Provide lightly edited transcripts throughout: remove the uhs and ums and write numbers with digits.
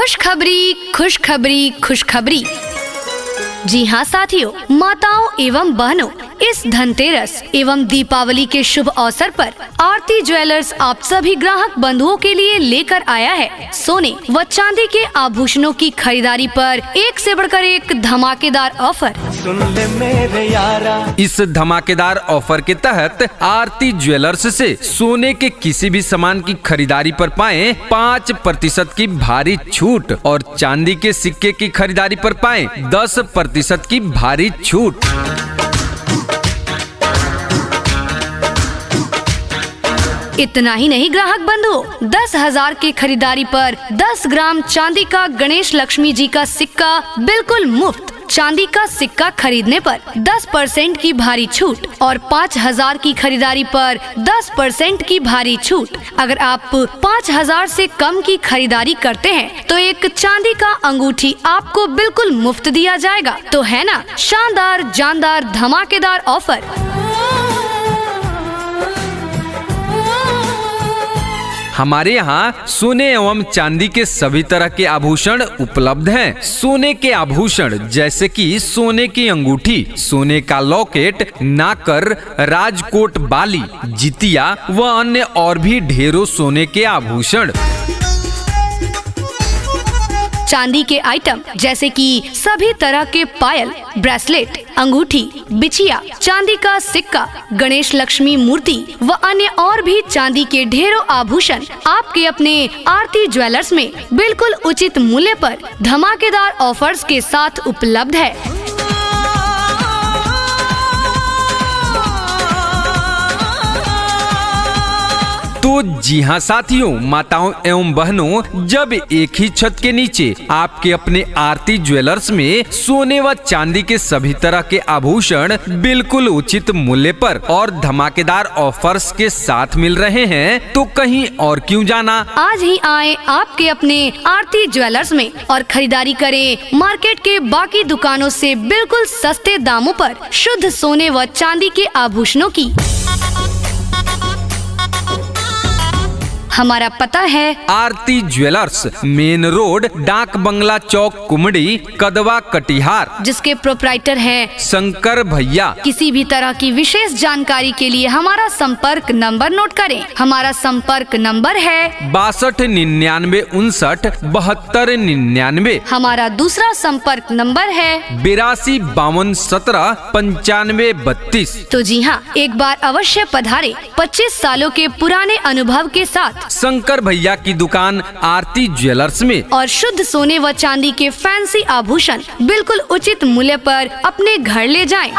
खुशखबरी खुशखबरी खुशखबरी। जी हाँ साथियों, माताओं एवं बहनों, इस धनतेरस एवं दीपावली के शुभ अवसर पर आरती ज्वेलर्स आप सभी ग्राहक बंधुओं के लिए लेकर आया है सोने व चांदी के आभूषणों की खरीदारी पर एक से बढ़कर एक धमाकेदार ऑफर। सुन ले मेरे यारा। इस धमाकेदार ऑफर के तहत आरती ज्वेलर्स से सोने के किसी भी सामान की खरीदारी पर पाएं 5% की भारी छूट और चांदी के सिक्के की खरीदारी पर पाएं 10% की भारी छूट। इतना ही नहीं ग्राहक बंधुओं, 10,000 की खरीदारी पर 10 ग्राम चांदी का गणेश लक्ष्मी जी का सिक्का बिल्कुल मुफ्त। चांदी का सिक्का खरीदने पर 10% की भारी छूट और 5,000 की खरीदारी पर 10% की भारी छूट। अगर आप 5,000 से कम की खरीदारी करते हैं तो एक चांदी का अंगूठी आपको बिल्कुल मुफ्त दिया जाएगा। तो है ना शानदार जानदार धमाकेदार ऑफर। हमारे यहाँ सोने एवं चांदी के सभी तरह के आभूषण उपलब्ध हैं। सोने के आभूषण जैसे कि सोने की अंगूठी, सोने का लॉकेट, नाकर, राजकोट बाली, जितिया व अन्य और भी ढेरों सोने के आभूषण। चांदी के आइटम जैसे कि सभी तरह के पायल, ब्रेसलेट, अंगूठी, बिछिया, चांदी का सिक्का, गणेश लक्ष्मी मूर्ति व अन्य और भी चांदी के ढेरों आभूषण आपके अपने आरती ज्वेलर्स में बिल्कुल उचित मूल्य पर धमाकेदार ऑफर्स के साथ उपलब्ध है। तो जी हाँ साथियों, माताओं एवं बहनों, जब एक ही छत के नीचे आपके अपने आरती ज्वेलर्स में सोने व चांदी के सभी तरह के आभूषण बिल्कुल उचित मूल्य पर और धमाकेदार ऑफर्स के साथ मिल रहे हैं, तो कहीं और क्यों जाना। आज ही आए आपके अपने आरती ज्वेलर्स में और खरीदारी करें मार्केट के बाकी दुकानों से बिल्कुल सस्ते दामों पर शुद्ध सोने व चांदी के आभूषणों की। हमारा पता है आरती ज्वेलर्स, मेन रोड, डाक बंगला चौक, कुमड़ी, कदवा, कटिहार, जिसके प्रोप्राइटर हैं शंकर भैया। किसी भी तरह की विशेष जानकारी के लिए हमारा संपर्क नंबर नोट करें। हमारा संपर्क नंबर है 6259597299। हमारा दूसरा संपर्क नंबर है 8252179532। तो जी हाँ, एक बार अवश्य पधारे। 25 सालों के पुराने अनुभव के साथ शंकर भैया की दुकान आरती ज्वेलर्स में और शुद्ध सोने व चांदी के फैंसी आभूषण बिल्कुल उचित मूल्य पर अपने घर ले जाएं।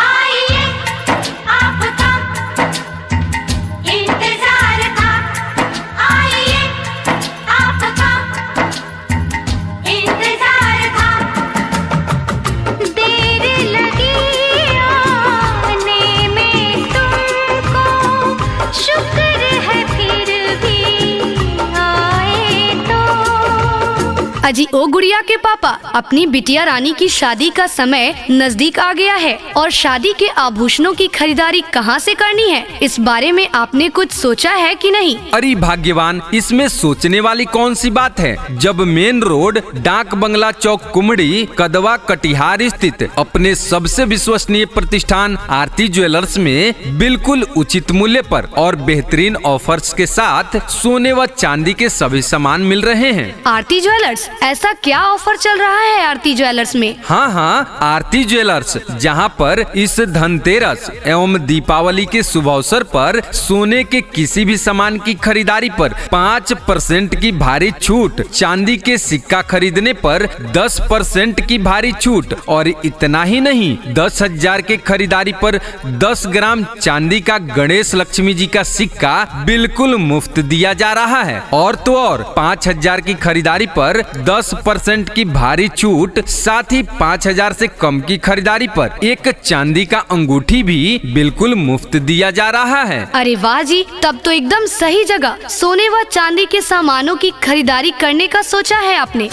अजी ओ गुड़िया के पापा, अपनी बिटिया रानी की शादी का समय नजदीक आ गया है और शादी के आभूषणों की खरीदारी कहाँ से करनी है, इस बारे में आपने कुछ सोचा है कि नहीं? अरे भाग्यवान, इसमें सोचने वाली कौन सी बात है, जब मेन रोड, डाक बंगला चौक, कुमड़ी, कदवा, कटिहार स्थित अपने सबसे विश्वसनीय प्रतिष्ठान आरती ज्वेलर्स में बिल्कुल उचित मूल्य पर और बेहतरीन ऑफर्स के साथ सोने व चांदी के सभी सामान मिल रहे हैं। आरती ज्वेलर्स, ऐसा क्या ऑफर चल रहा है आरती ज्वेलर्स में? हाँ, आरती ज्वेलर्स, जहाँ पर इस धनतेरस एवं दीपावली के शुभ अवसर पर सोने के किसी भी सामान की खरीदारी पर 5% की भारी छूट, चांदी के सिक्का खरीदने पर 10% की भारी छूट और इतना ही नहीं, 10,000 के खरीदारी पर 10 ग्राम चांदी का गणेश लक्ष्मी जी का सिक्का बिल्कुल मुफ्त दिया जा रहा है। और तो और 5,000 की खरीदारी पर 10% की भारी छूट, साथ ही 5,000 से कम की खरीदारी पर एक चांदी का अंगूठी भी बिल्कुल मुफ्त दिया जा रहा है। अरे वाह जी, तब तो एकदम सही जगह सोने व चांदी के सामानों की खरीदारी करने का सोचा है आपने।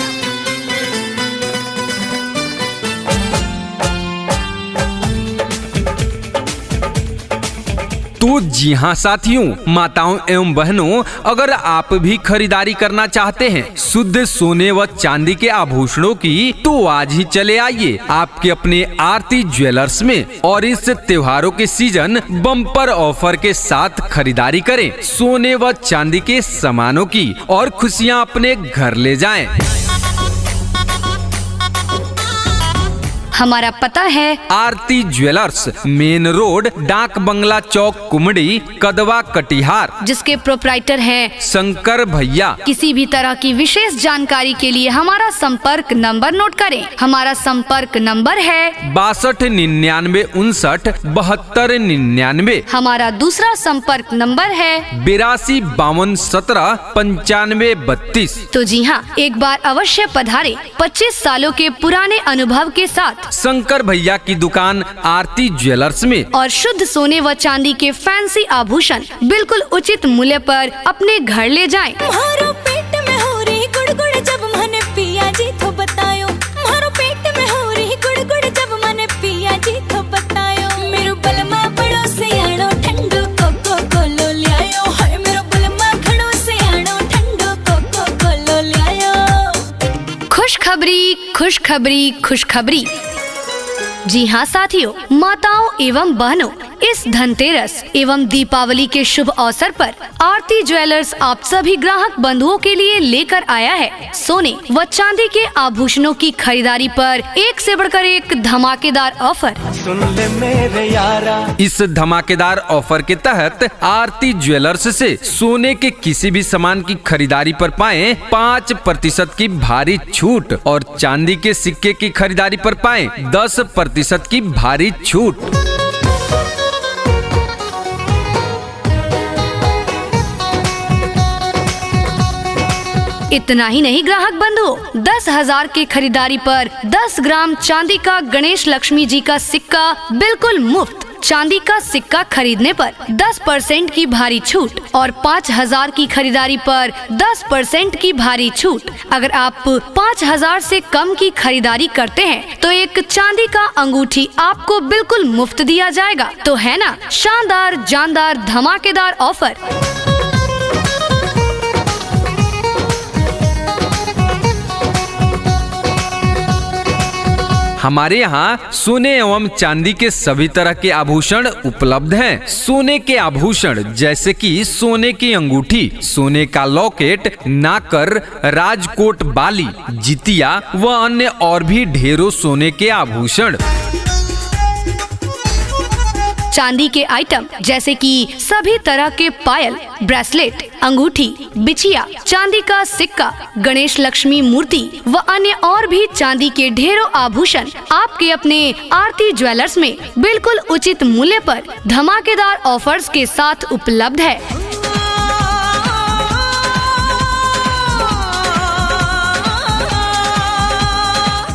तो जी हाँ साथियों, माताओं एवं बहनों, अगर आप भी खरीदारी करना चाहते हैं शुद्ध सोने व चांदी के आभूषणों की, तो आज ही चले आइए आपके अपने आरती ज्वेलर्स में और इस त्योहारों के सीजन बम्पर ऑफर के साथ खरीदारी करें सोने व चांदी के सामानों की और खुशियाँ अपने घर ले जाएं। हमारा पता है आरती ज्वेलर्स, मेन रोड, डाक बंगला चौक, कुमड़ी, कदवा, कटिहार, जिसके प्रोप्राइटर हैं शंकर भैया। किसी भी तरह की विशेष जानकारी के लिए हमारा संपर्क नंबर नोट करें। हमारा संपर्क नंबर है 6299 हमारा दूसरा संपर्क नंबर है 8252179532। तो जी हाँ, एक बार अवश्य पधारे। 25 सालों के पुराने अनुभव के साथ शंकर भैया की दुकान आरती ज्वेलर्स में और शुद्ध सोने व चांदी के फैंसी आभूषण बिल्कुल उचित मूल्य पर अपने घर ले जाएं। मारो पेट में हो रही गुड़गुड़ जब मैंने पिया जी तो बतायो। मारो पेट में हो रही गुड़गुड़ जब मैंने पिया जी तो बतायो। मेरो बलमा बड़ो से आनो ठंडो कोको कोलो ल्यायो। हाय मेरो बलमा घणो से आनो ठंडो कोको कोलो ल्यायो। खुशखबरी, खुशखबरी, खुशखबरी। जी हाँ साथियों, माताओं एवं बहनों, इस धनतेरस एवं दीपावली के शुभ अवसर पर आरती ज्वेलर्स आप सभी ग्राहक बंधुओं के लिए लेकर आया है सोने व चांदी के आभूषणों की खरीदारी पर एक से बढ़कर एक धमाकेदार ऑफर। सुन ले मेरे यारा। इस धमाकेदार ऑफर के तहत आरती ज्वेलर्स से सोने के किसी भी सामान की खरीदारी पर पाएं 5% की भारी छूट और चांदी के सिक्के की खरीदारी पर पाएं 10% की भारी छूट। इतना ही नहीं ग्राहक बंधु, 10,000 की खरीदारी पर 10 ग्राम चांदी का गणेश लक्ष्मी जी का सिक्का बिल्कुल मुफ्त। चांदी का सिक्का खरीदने पर 10% की भारी छूट और 5,000 की खरीदारी पर 10% की भारी छूट। अगर आप 5,000 से कम की खरीदारी करते हैं तो एक चांदी का अंगूठी आपको बिल्कुल मुफ्त दिया जाएगा। तो है ना शानदार, जानदार, धमाकेदार ऑफर। हमारे यहाँ सोने एवं चांदी के सभी तरह के आभूषण उपलब्ध हैं। सोने के आभूषण जैसे कि सोने की अंगूठी, सोने का लॉकेट, नाकर, राजकोट बाली, जितिया व अन्य और भी ढेरों सोने के आभूषण। चांदी के आइटम जैसे कि सभी तरह के पायल, ब्रेसलेट, अंगूठी, बिछिया, चांदी का सिक्का, गणेश लक्ष्मी मूर्ति व अन्य और भी चांदी के ढेरों आभूषण आपके अपने आरती ज्वेलर्स में बिल्कुल उचित मूल्य पर धमाकेदार ऑफर्स के साथ उपलब्ध है।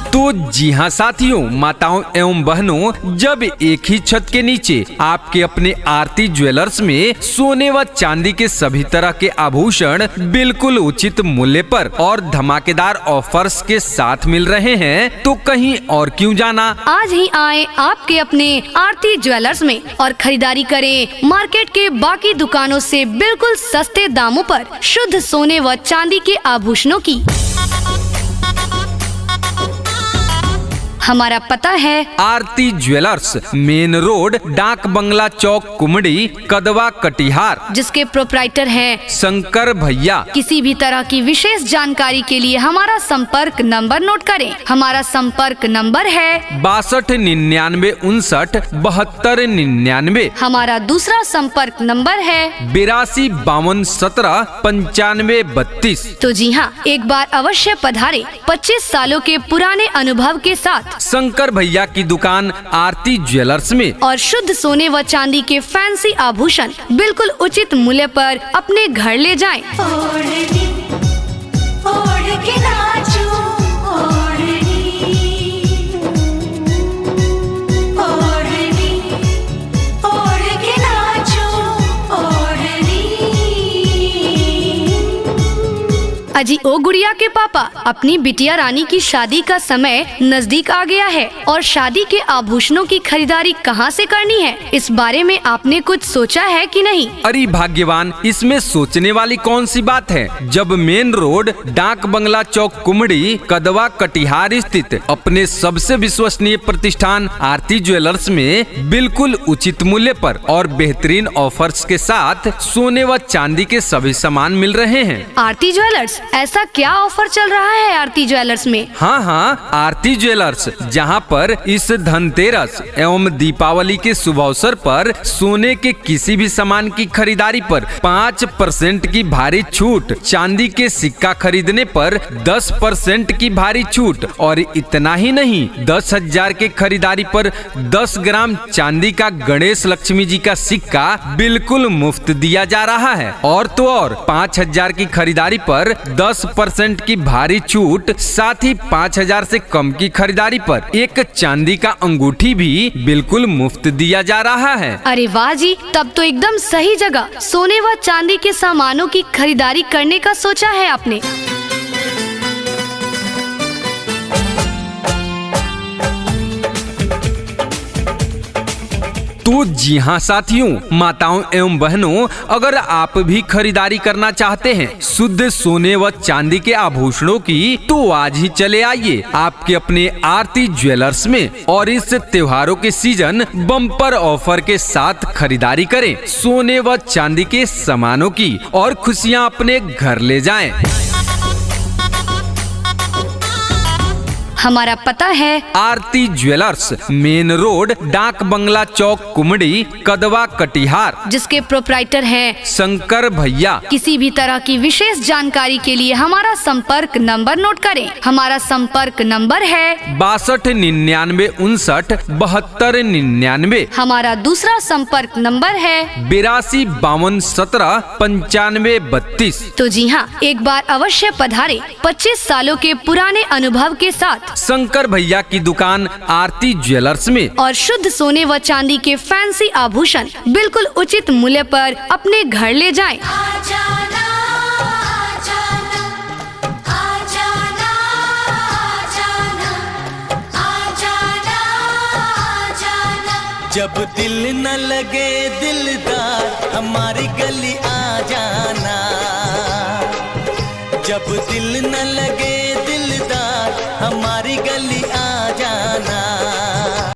तो जी हाँ साथियों, माताओं एवं बहनों, जब एक ही छत के नीचे आपके अपने आरती ज्वेलर्स में सोने व चांदी के सभी तरह के आभूषण बिल्कुल उचित मूल्य पर और धमाकेदार ऑफर्स के साथ मिल रहे हैं, तो कहीं और क्यों जाना। आज ही आए आपके अपने आरती ज्वेलर्स में और खरीदारी करें मार्केट के बाकी दुकानों से बिल्कुल सस्ते दामों पर शुद्ध सोने व चांदी के आभूषणों की। हमारा पता है आरती ज्वेलर्स, मेन रोड, डाक बंगला चौक, कुमड़ी, कदवा, कटिहार, जिसके प्रोप्राइटर हैं शंकर भैया। किसी भी तरह की विशेष जानकारी के लिए हमारा संपर्क नंबर नोट करें। हमारा संपर्क नंबर है 6299 हमारा दूसरा संपर्क नंबर है 8252179532। तो जी हाँ, एक बार अवश्य पधारे। 25 सालों के पुराने अनुभव के साथ शंकर भैया की दुकान आरती ज्वेलर्स में और शुद्ध सोने व चांदी के फैंसी आभूषण बिल्कुल उचित मूल्य पर अपने घर ले जाएं। ओढ़ के नाचो, ओढ़नी, ओढ़नी, ओढ़ के नाचो, ओढ़नी। अजी ओ गुड़िया के पापा, अपनी बिटिया रानी की शादी का समय नजदीक आ गया है और शादी के आभूषणों की खरीदारी कहाँ से करनी है, इस बारे में आपने कुछ सोचा है कि नहीं? अरे भाग्यवान, इसमें सोचने वाली कौन सी बात है, जब मेन रोड डाक बंगला चौक कुमड़ी कदवा कटिहार स्थित अपने सबसे विश्वसनीय प्रतिष्ठान आरती ज्वेलर्स में बिल्कुल उचित मूल्य पर और बेहतरीन ऑफर्स के साथ सोने व चांदी के सभी सामान मिल रहे हैं। आरती ज्वेलर्स, ऐसा क्या ऑफर चल रहा है आरती ज्वेलर्स में? हाँ, आरती ज्वेलर्स, जहाँ पर इस धनतेरस एवं दीपावली के शुभ अवसर पर सोने के किसी भी सामान की खरीदारी पर 5% की भारी छूट, चांदी के सिक्का खरीदने पर 10% की भारी छूट और इतना ही नहीं, 10,000 के खरीदारी पर 10 ग्राम चांदी का गणेश लक्ष्मी जी का सिक्का बिल्कुल मुफ्त दिया जा रहा है। और तो और 5,000 की खरीदारी पर 10% की भारी छूट, साथ ही 5,000 से कम की खरीदारी पर एक चांदी का अंगूठी भी बिल्कुल मुफ्त दिया जा रहा है। अरे वाह जी, तब तो एकदम सही जगह सोने व चांदी के सामानों की खरीदारी करने का सोचा है आपने। तो जी हाँ साथियों, माताओं एवं बहनों, अगर आप भी खरीदारी करना चाहते हैं शुद्ध सोने व चांदी के आभूषणों की, तो आज ही चले आइए आपके अपने आरती ज्वेलर्स में और इस त्योहारों के सीजन बम्पर ऑफर के साथ खरीदारी करें सोने व चांदी के सामानों की और खुशियाँ अपने घर ले जाएं। हमारा पता है आरती ज्वेलर्स, मेन रोड डाक बंगला चौक कुमड़ी कदवा कटिहार, जिसके प्रोप्राइटर हैं शंकर भैया। किसी भी तरह की विशेष जानकारी के लिए हमारा संपर्क नंबर नोट करें। हमारा संपर्क नंबर है 6299 हमारा दूसरा संपर्क नंबर है 8252179532। तो जी हाँ, एक बार अवश्य पधारे। 25 सालों के पुराने अनुभव के साथ शंकर भैया की दुकान आरती ज्वेलर्स में और शुद्ध सोने व चांदी के फैंसी आभूषण बिल्कुल उचित मूल्य पर अपने घर ले जाएं। जब दिल न लगे दिलदार हमारी गली आ जाना, जब दिल न लगे दिलदार हमारी गली आ जाना।